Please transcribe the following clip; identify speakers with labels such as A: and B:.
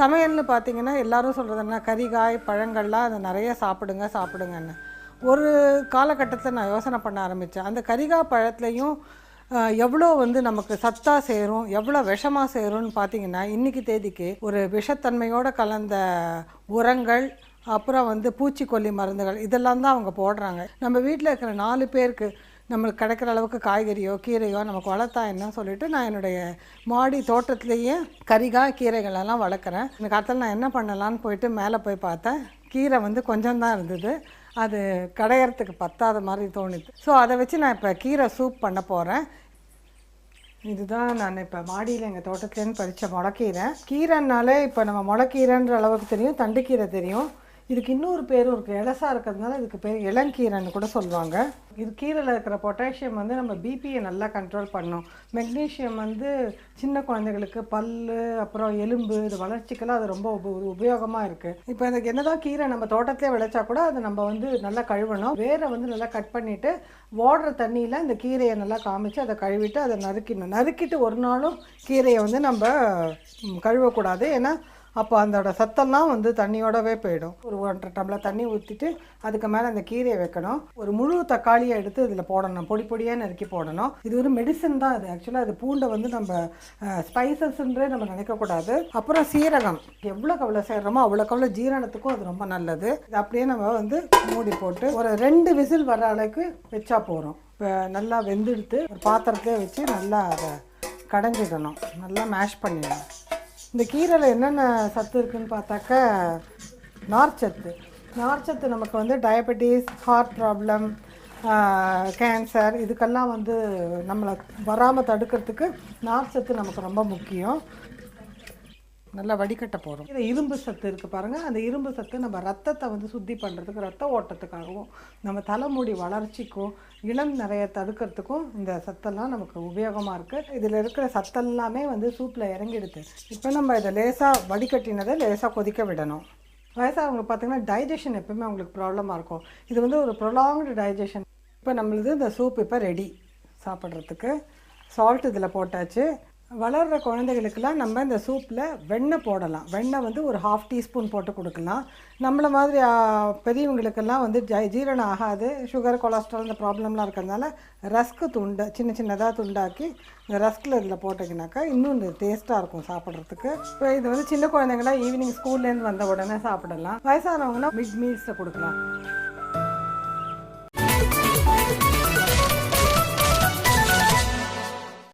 A: சமையல்னு பார்த்திங்கன்னா எல்லோரும் சொல்கிறது என்ன, கறிகாய் பழங்கள்லாம் அதை நிறைய சாப்பிடுங்கன்னு. ஒரு காலகட்டத்தில் நான் யோசனை பண்ண ஆரம்பித்தேன், அந்த கறிகாய் பழத்துலேயும் எவ்வளோ நமக்கு சத்தாக சேரும், எவ்வளோ விஷமாக சேரும்னு பார்த்திங்கன்னா இன்றைக்கி தேதிக்கு ஒரு விஷத்தன்மையோடு கலந்த உரங்கள், அப்புறம் பூச்சிக்கொல்லி மருந்துகள் இதெல்லாம் தான் அவங்க போடுறாங்க. நம்ம வீட்டில் இருக்கிற 4 பேருக்கு நம்மளுக்கு கிடைக்கிற அளவுக்கு காய்கறியோ கீரையோ நமக்கு வளர்த்தா என்ன சொல்லிவிட்டு நான் என்னுடைய மாடி தோட்டத்துலேயே கறிகாய் கீரைகளெல்லாம் வளர்க்குறேன். இந்த காலத்தில் நான் என்ன பண்ணலான்னு போயிட்டு மேலே போய் பார்த்தேன், கீரை கொஞ்சம் தான் இருந்தது, அது கடையிறதுக்கு பத்தாத மாதிரி தோணுது. ஸோ அதை வச்சு நான் இப்போ கீரை சூப் பண்ண போகிறேன். இதுதான் நான் இப்போ மாடியில் எங்கள் தோட்டத்துலேருந்து பறித்த முளைக்கீரை. கீரைனாலே இப்போ நம்ம முளைக்கீரைன்ற அளவுக்கு தெரியும், தண்டுக்கீரை தெரியும். இதுக்கு இன்னொரு பேரும் இருக்குது, இலசா இருக்கிறதுனால இதுக்கு பேர் இளங்கீரைன்னு கூட சொல்லுவாங்க. இது கீரையில் இருக்கிற பொட்டாசியம் நம்ம பிபியை நல்லா கண்ட்ரோல் பண்ணும். மெக்னீஷியம் சின்ன குழந்தைகளுக்கு பல், அப்புறம் எலும்பு, இது வளர்ச்சிக்கெல்லாம் அது ரொம்ப உபயோகமாக இருக்குது. இப்போ இதுக்கு என்னதான் கீரை நம்ம தோட்டத்திலே விளைச்சா கூட அதை நம்ம நல்லா கழுவணும். வேரை நல்லா கட் பண்ணிவிட்டு ஓடுற தண்ணியில் இந்த கீரையை நல்லா காமிச்சு அதை கழுவிட்டு அதை நறுக்கிட்டு ஒரு நாளும் கீரையை நம்ம கழுவக்கூடாது. ஏன்னா அப்போ அதோட சத்தெல்லாம் தண்ணியோடவே போயிடும். ஒரு 1.5 டம்ளர் தண்ணி ஊற்றிட்டு அதுக்கு மேலே அந்த கீரையை வைக்கணும். ஒரு முழு தக்காளியை எடுத்து இதில் போடணும், பொடி பொடியாக நறுக்கி போடணும். இது ஒரு மெடிசன் தான். இது ஆக்சுவலாக அது பூண்டை நம்ம ஸ்பைசஸ்ன்றே நம்ம நினைக்கக்கூடாது. அப்புறம் சீரகம் எவ்வளோக்கு சேர்றோமோ அவ்வளோக்கு ஜீரணத்துக்கும் அது ரொம்ப நல்லது. இது அப்படியே நம்ம மூடி போட்டு ஒரு 2 விசில் வர அளவுக்கு வச்சா போகிறோம். இப்போ நல்லா வெந்தெடுத்து ஒரு பாத்திரத்திலே வச்சு நல்லா அதை கடைஞ்சிடணும், நல்லா மேஷ் பண்ணிடணும். இந்த கீரையில் என்னென்ன சத்து இருக்குதுன்னு பார்த்தாக்கா நார்ச்சத்து நமக்கு டயபெட்டிஸ், ஹார்ட் ப்ராப்ளம், கேன்சர் இதுக்கெல்லாம் நம்மளை வராமல் தடுக்கிறதுக்கு நார்ச்சத்து நமக்கு ரொம்ப முக்கியம். நல்லா வடிகட்ட போகிறோம். இதில் இரும்பு சத்து இருக்குது பாருங்கள். அந்த இரும்பு சத்து நம்ம ரத்தத்தை சுத்தி பண்ணுறதுக்கு, ரத்த ஓட்டத்துக்காகவும், நம்ம தலைமுடி வளர்ச்சிக்கும், இளம் நிறைய தடுக்கிறதுக்கும் இந்த சத்தெல்லாம் நமக்கு உபயோகமாக இருக்குது. இதில் இருக்கிற சத்தெல்லாமே சூப்பில் இறங்கிடுது. இப்போ நம்ம இதை லேசாக வடிகட்டினதை லேசாக கொதிக்க விடணும். வயசானவங்க பார்த்திங்கன்னா டைஜஷன் எப்பவுமே அவங்களுக்கு ப்ராப்ளமாக இருக்கும். இது ஒரு ப்ரொலாங்டு டைஜஷன். இப்போ நம்மளது இந்த சூப் இப்போ ரெடி சாப்பிட்றதுக்கு. சால்ட் இதில் போட்டாச்சு. வளர்கிற குழந்தைகளுக்கெல்லாம் நம்ம இந்த சூப்பில் வெண்ணெய் போடலாம். வெண்ணெய் ஒரு 1/2 டீஸ்பூன் போட்டு கொடுக்கலாம். நம்மளை மாதிரி பெரியவங்களுக்கெல்லாம் ஜீரணம் ஆகாது, சுகர், கொலஸ்ட்ரால் இந்த ப்ராப்ளம்லாம் இருக்கிறதுனால ரஸ்க்கு துண்டை சின்னதாக துண்டாக்கி இந்த ரஸ்கில் இதில் போட்டிங்கனாக்கா இன்னும் டேஸ்ட்டாக இருக்கும் சாப்பிட்றதுக்கு. இப்போ இது சின்ன குழந்தைங்களாம் ஈவினிங் ஸ்கூல்லேருந்து வந்த உடனே சாப்பிடலாம். வயசானவங்கன்னா மிட் மீல்ஸை கொடுக்கலாம்.